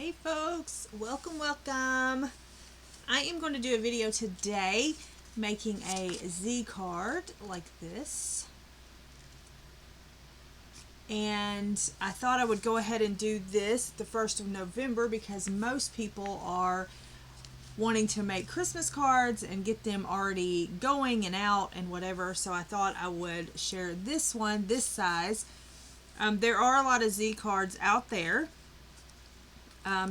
Hey folks, welcome. I am going to do a video today making a Z card like this. And I thought I would go ahead and do this the 1st of November because most people are wanting to make Christmas cards and get them already going and out and whatever. So I thought I would share this one, this size. There are a lot of Z cards out there.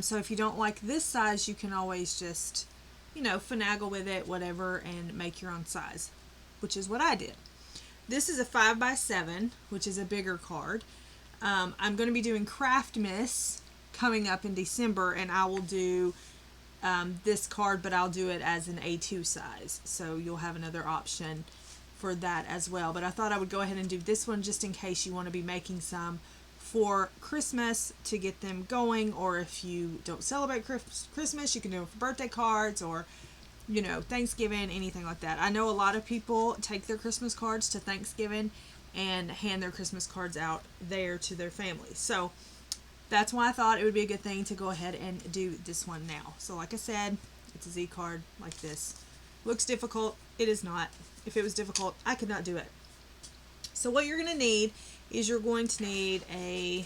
So if you don't like this size, you can always just, finagle with it, whatever, and make your own size, which is what I did. This is a 5x7, which is a bigger card. I'm going to be doing Craftmas coming up in December, and I will do this card, but I'll do it as an A2 size. So you'll have another option for that as well. But I thought I would go ahead and do this one just in case you want to be making some for Christmas to get them going, or if you don't celebrate Christmas, you can do it for birthday cards or Thanksgiving, anything like that. I know a lot of people take their Christmas cards to Thanksgiving and hand their Christmas cards out there to their family. So that's why I thought it would be a good thing to go ahead and do this one now. So like I said, it's a Z card like this. Looks difficult. It is not. If it was difficult, I could not do it. So what you're going to need is you're going to need a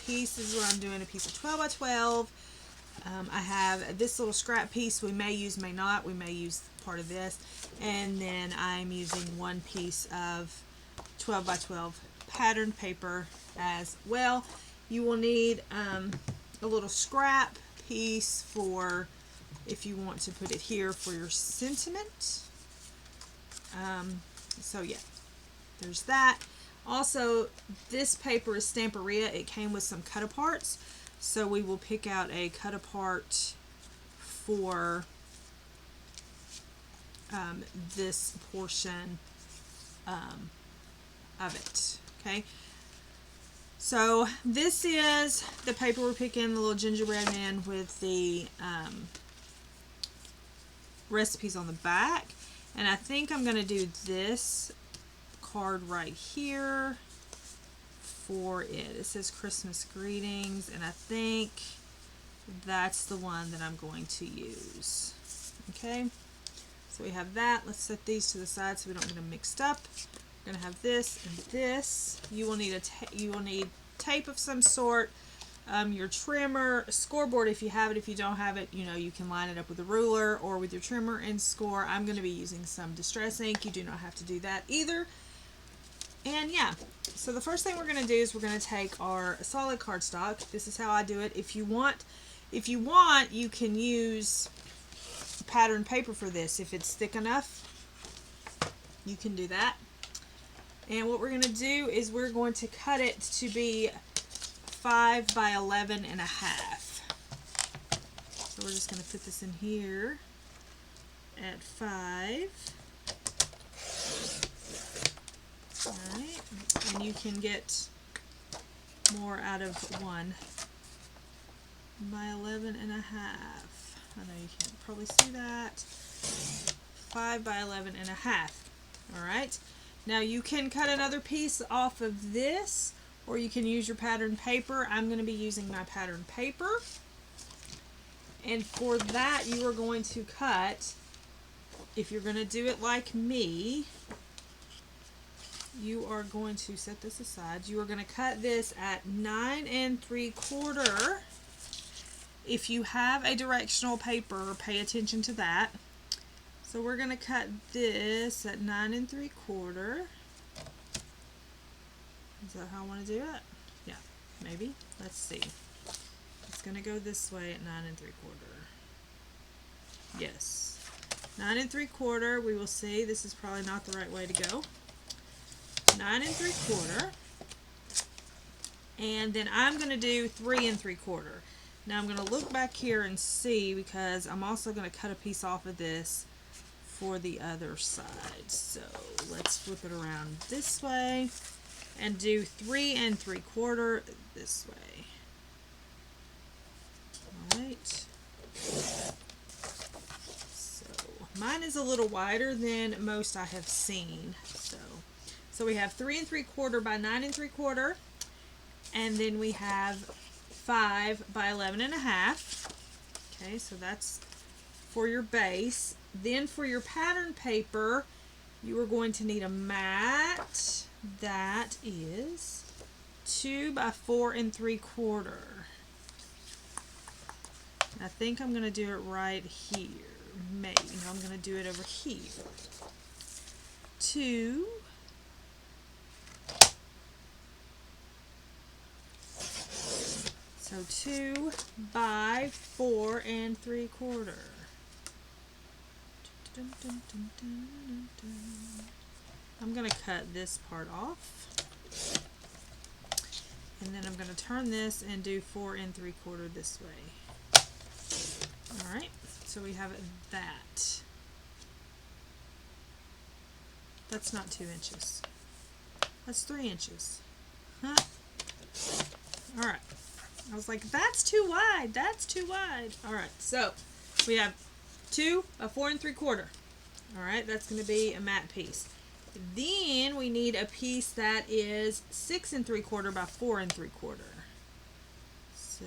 piece. This is what I'm doing, a piece of 12 by 12. I have this little scrap piece. We may use, may not. We may use part of this. And then I'm using one piece of 12 by 12 patterned paper as well. You will need a little scrap piece for if you want to put it here for your sentiment. So yeah, there's that. Also, this paper is Stamperia. It came with some cut-aparts, so we will pick out a cut-apart for this portion of it. Okay, so this is the paper we're picking, the little gingerbread man with the recipes on the back. And I think I'm going to do this card right here for it. It says Christmas greetings, and I think that's the one that I'm going to use. Okay, so we have that. Let's set these to the side so we don't get them mixed up. We're going to have this and this. You will need tape of some sort, your trimmer, a scoreboard if you have it. If you don't have it, you can line it up with a ruler or with your trimmer and score. I'm going to be using some Distress ink. You do not have to do that either. And yeah, so the first thing we're going to do is we're going to take our solid cardstock. This is how I do it. If you want, you can use patterned paper for this. If it's thick enough, you can do that. And what we're going to do is we're going to cut it to be 5 by 11 and a half. So we're just going to put this in here at 5. Alright, and you can get more out of 1 by 11 and a half. I know you can't probably see that. 5 by 11 and a half. Alright, now you can cut another piece off of this, or you can use your patterned paper. I'm going to be using my patterned paper. And for that, you are going to cut, if you're going to do it like me, you are going to set this aside. You are going to cut this at 9 3/4. If you have a directional paper, pay attention to that. So we're going to cut this at 9 3/4. Is that how I want to do it? Yeah, maybe. Let's see. It's going to go this way at 9 3/4. Yes. 9 3/4. We will see. This is probably not the right way to go. 9 3/4. And then I'm going to do 3 3/4. Now I'm going to look back here and see, because I'm also going to cut a piece off of this for the other side. So let's flip it around this way and do 3 3/4 this way. Alright. So mine is a little wider than most I have seen. So we have 3 3/4 by 9 3/4, and then we have 5 by 11.5. Okay, so that's for your base. Then for your pattern paper, you are going to need a mat that is 2 by 4 3/4. I think I'm going to do it right here. Maybe. No, I'm going to do it over here. 2. So 2 by 4 3/4. I'm going to cut this part off. And then I'm going to turn this and do 4 3/4 this way. Alright, so we have that. That's not 2 inches. That's 3 inches. Huh? Alright. I was like, that's too wide. That's too wide. Alright, so we have 2 by 4 3/4. Alright, that's going to be a mat piece. Then we need a piece that is 6 3/4 by 4 3/4. So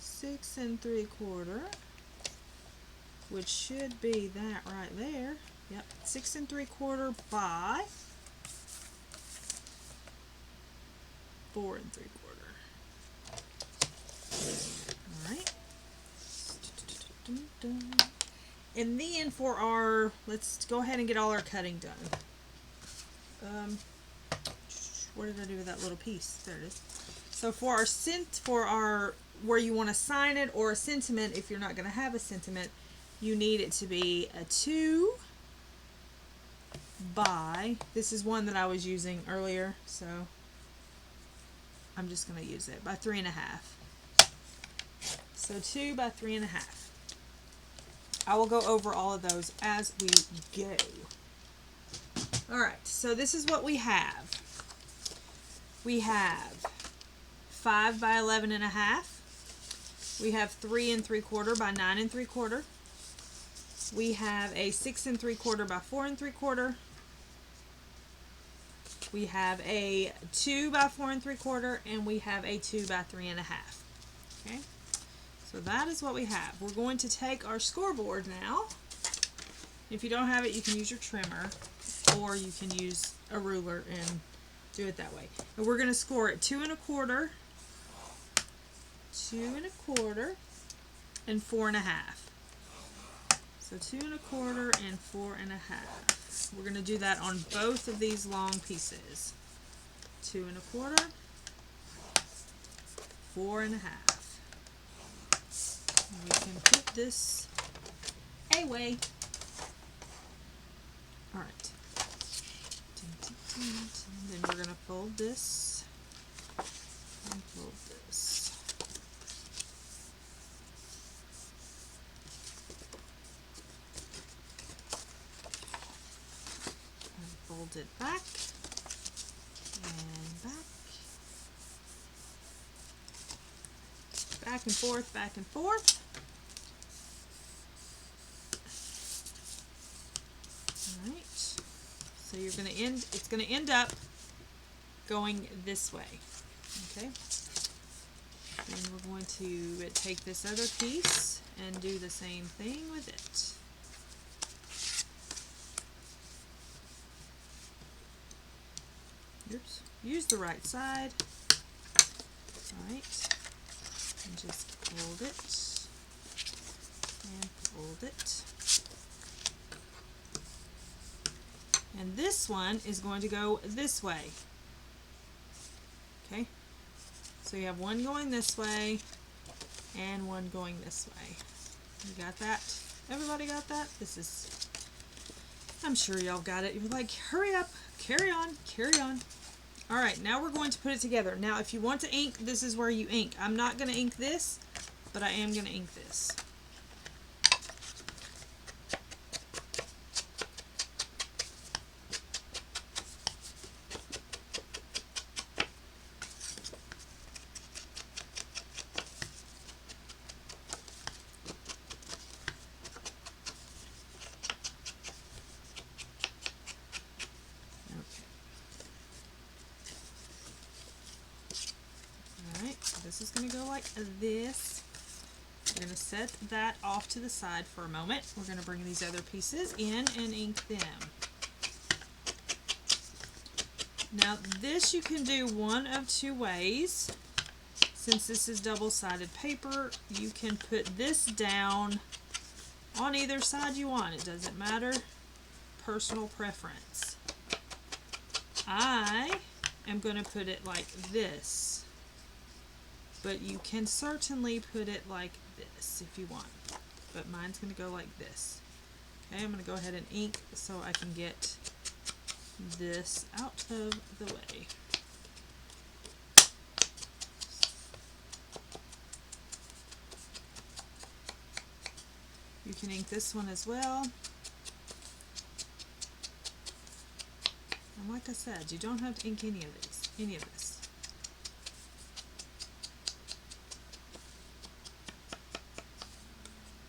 6 3/4, which should be that right there. Yep, 6 3/4 by 4 3/4. Alright. And then for our, let's go ahead and get all our cutting done. What did I do with that little piece? There it is. So for our where you want to sign it, or a sentiment, if you're not going to have a sentiment, you need it to be a 2 by, this is one that I was using earlier, so I'm just going to use it, by 3 1/2. So 2 by 3 1/2. I will go over all of those as we go. Alright, so this is what we have. We have 5 by 11.5. We have 3 3/4 by 9 3/4. We have a 6 3/4 by 4 3/4. We have a 2 by 4 3/4, and we have a 2 by 3 1/2. Okay, so that is what we have. We're going to take our scoreboard now. If you don't have it, you can use your trimmer, or you can use a ruler and do it that way. And we're going to score it 2 1/4, 2 1/4, and 4 1/2. So 2 1/4 and 4 1/2. We're going to do that on both of these long pieces. 2 1/4, 4 1/2. We can put this away. Alright. Then we're going to fold this and fold this. And fold it back and back. Back and forth, back and forth. Alright. So you're going to it's going to end up going this way. Okay. And we're going to take this other piece and do the same thing with it. Oops. Use the right side. Alright. And just fold it. And fold it. And this one is going to go this way. Okay? So you have one going this way and one going this way. You got that? Everybody got that? This is, I'm sure y'all got it. You're like, hurry up, carry on, carry on. Alright, now we're going to put it together. Now if you want to ink, this is where you ink. I'm not going to ink this, but I am going to ink this. this is going to go like this. We're going to set that off to the side for a moment. We're going to bring these other pieces in and ink them. Now this you can do one of two ways. Since this is double-sided paper, you can put this down on either side you want. It doesn't matter. Personal preference. I am going to put it like this, but you can certainly put it like this if you want, but mine's going to go like this. Okay, I'm going to go ahead and ink so I can get this out of the way. You can ink this one as well. And like I said, you don't have to ink any of this.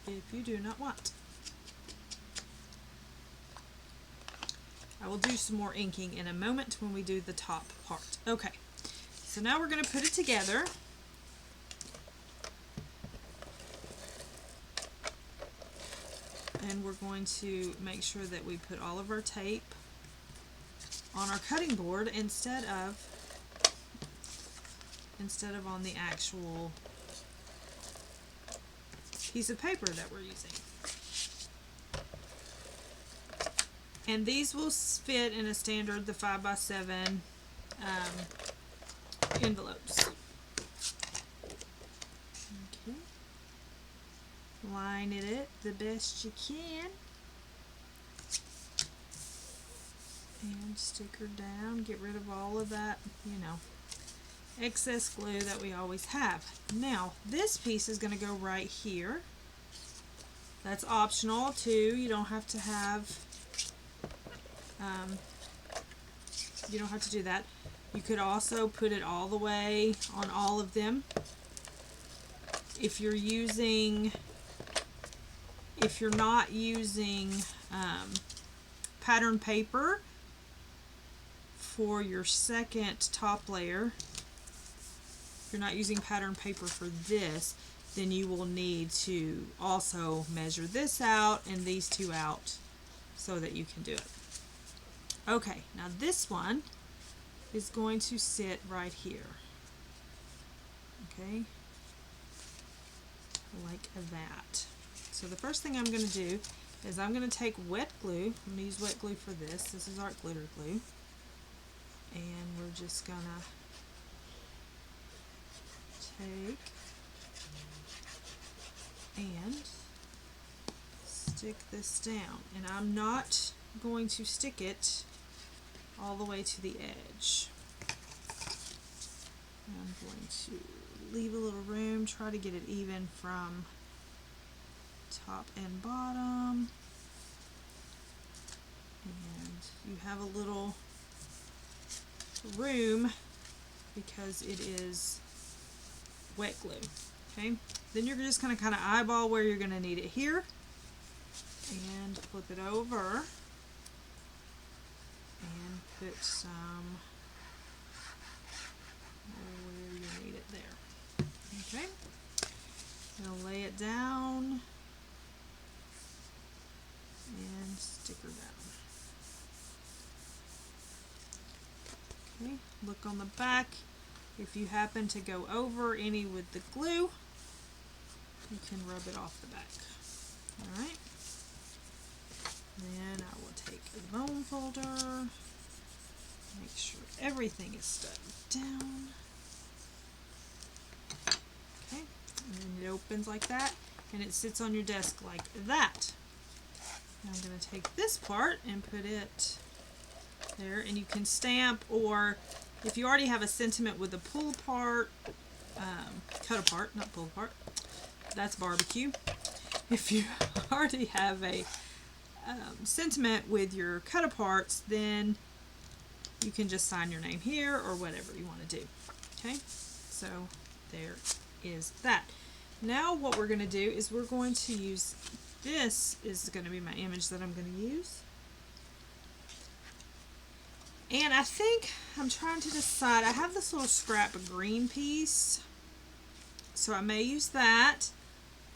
If you do not want. I will do some more inking in a moment when we do the top part. Okay, so now we're going to put it together. And we're going to make sure that we put all of our tape on our cutting board instead of on the actual piece of paper that we're using. And these will fit in a standard, the 5x7 envelopes. Okay. Line it the best you can. And stick her down. Get rid of all of that, excess glue that we always have. Now, this piece is going to go right here. That's optional too. You don't have to have you don't have to do that. You could also put it all the way on all of them. If you're not using pattern paper for your second top layer, if you're not using pattern paper for this, then you will need to also measure this out and these two out so that you can do it. Okay, now this one is going to sit right here. Okay, like that. So the first thing I'm going to do is I'm going to take wet glue. I'm going to use wet glue for this. This is Art Glitter Glue. And we're just going to take and stick this down. And I'm not going to stick it all the way to the edge. I'm going to leave a little room, try to get it even from top and bottom. And you have a little room because it is wet glue. Okay, then you're just going to kind of eyeball where you're going to need it here and flip it over and put some where you need it there. Okay, now lay it down and stick her down. Okay, look on the back. If you happen to go over any with the glue, you can rub it off the back. Alright. Then I will take the bone folder, make sure everything is stuck down. Okay, and then it opens like that, and it sits on your desk like that. Now I'm going to take this part and put it there, and you can stamp, or if you already have a sentiment with a pull apart, cut apart, not pull apart, that's barbecue. If you already have a sentiment with your cut aparts, then you can just sign your name here or whatever you want to do. Okay, so there is that. Now what we're going to do is we're going to use, this is going to be my image that I'm going to use. And I think I'm trying to decide, I have this little scrap of green piece. So I may use that,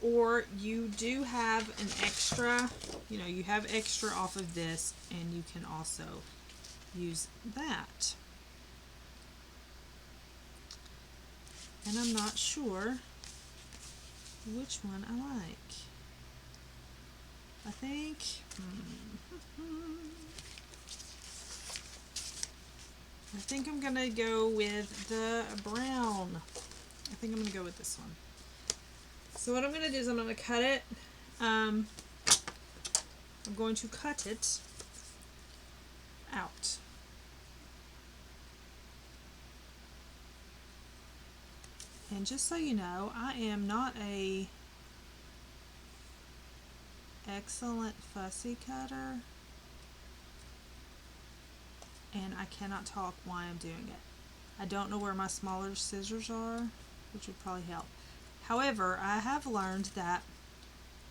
or you do have an extra, you have extra off of this, and you can also use that. And I'm not sure which one I like. I think, I'm gonna go with the brown. I think I'm gonna go with this one. So what I'm gonna do is I'm gonna cut it. I'm going to cut it out. And just so you know, I am not a excellent fussy cutter, and I cannot talk while I'm doing it. I don't know where my smaller scissors are, which would probably help. However, I have learned that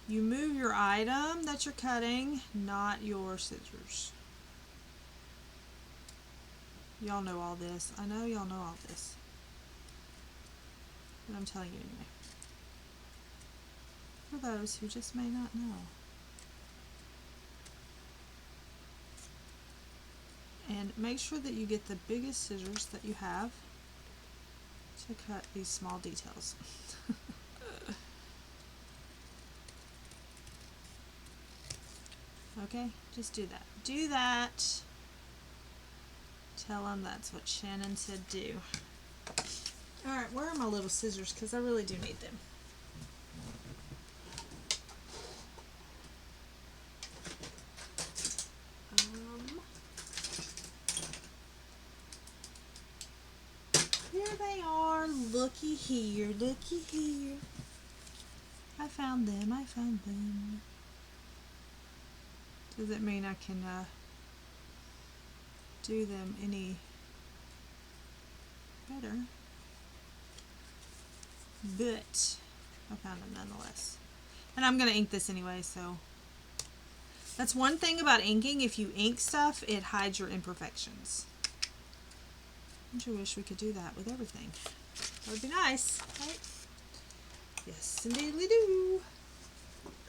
you move your item that you're cutting, not your scissors. Y'all know all this. I know y'all know all this, but I'm telling you anyway, for those who just may not know. And make sure that you get the biggest scissors that you have to cut these small details. Okay, just do that. Do that. Tell them that's what Shannon said do. Alright, where are my little scissors? Because I really do need them. Here they are. Looky here. Looky here. I found them. I found them. Does it mean I can do them any better? But I found them nonetheless. And I'm going to ink this anyway, so that's one thing about inking. If you ink stuff, it hides your imperfections. Don't you wish we could do that with everything? That would be nice, right? Yes, indeedly do.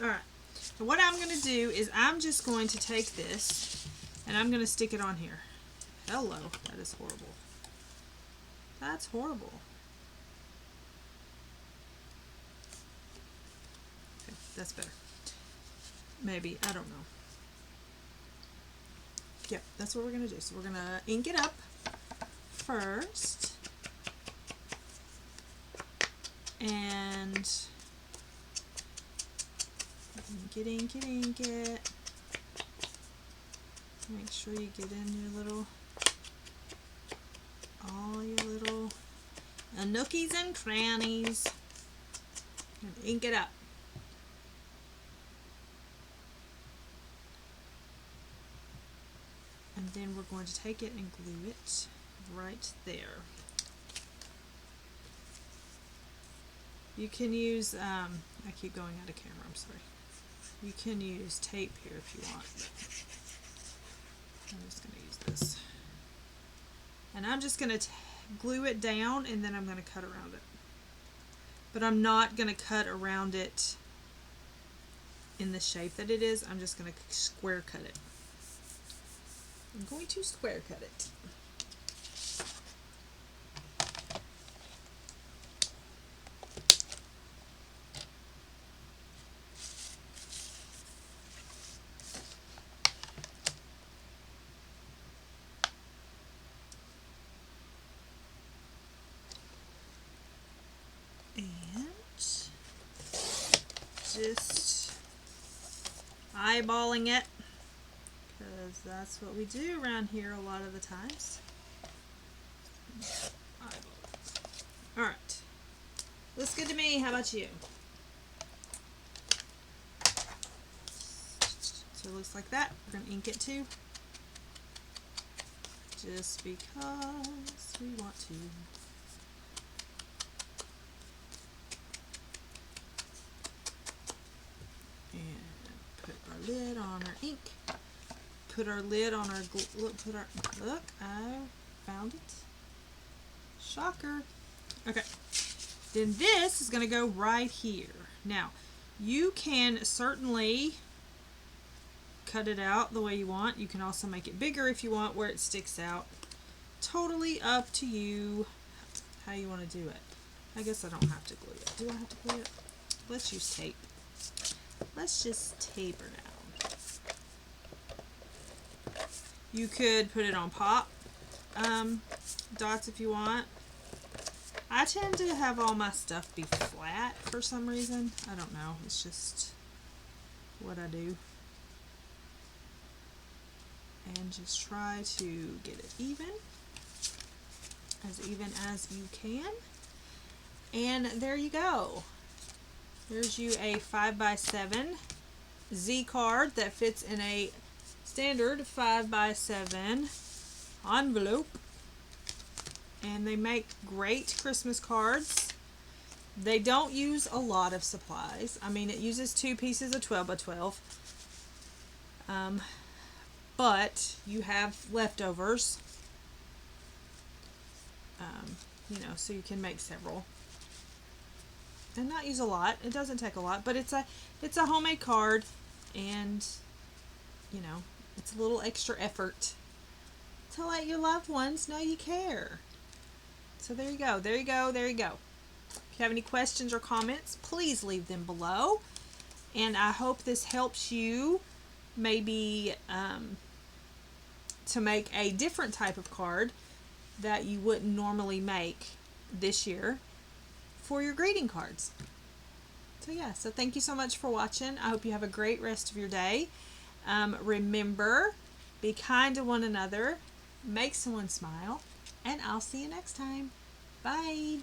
Alright, so what I'm going to do is I'm just going to take this and I'm going to stick it on here. Hello, that is horrible. That's horrible. Okay, that's better. Maybe, I don't know. Yep, that's what we're going to do. So we're going to ink it up first. And ink it. Make sure you get in your little, all your little nookies and crannies, and ink it up. And then we're going to take it and glue it right there. You can use, I keep going out of camera, I'm sorry. You can use tape here if you want, but I'm just going to use this. And I'm just going to glue it down, and then I'm going to cut around it. But I'm not going to cut around it in the shape that it is. I'm just going to square cut it. I'm going to square cut it. Just eyeballing it, because that's what we do around here a lot of the times. Alright, looks good to me. How about you? So it looks like that. We're going to ink it too, just because we want to. Lid on our ink. Put our lid on our look, I found it. Shocker. Okay. Then this is going to go right here. Now, you can certainly cut it out the way you want. You can also make it bigger if you want, where it sticks out. Totally up to you how you want to do it. I guess I don't have to glue it. Do I have to glue it? Let's use tape. Let's just tape her down. You could put it on pop dots if you want. I tend to have all my stuff be flat for some reason. I don't know. It's just what I do. And just try to get it even as you can. And there you go. There's you a 5x7 Z card that fits in a standard 5x7 envelope. And they make great Christmas cards. They don't use a lot of supplies. I mean, it uses 2 pieces of 12x12. But you have leftovers. You know, so you can make several. And not use a lot. It doesn't take a lot, but it's a homemade card, and you know, it's a little extra effort to let your loved ones know you care. So there you go. There you go. There you go. If you have any questions or comments, please leave them below. And I hope this helps you maybe to make a different type of card that you wouldn't normally make this year for your greeting cards. So yeah, so thank you so much for watching. I hope you have a great rest of your day. Remember, be kind to one another, make someone smile, and I'll see you next time. Bye.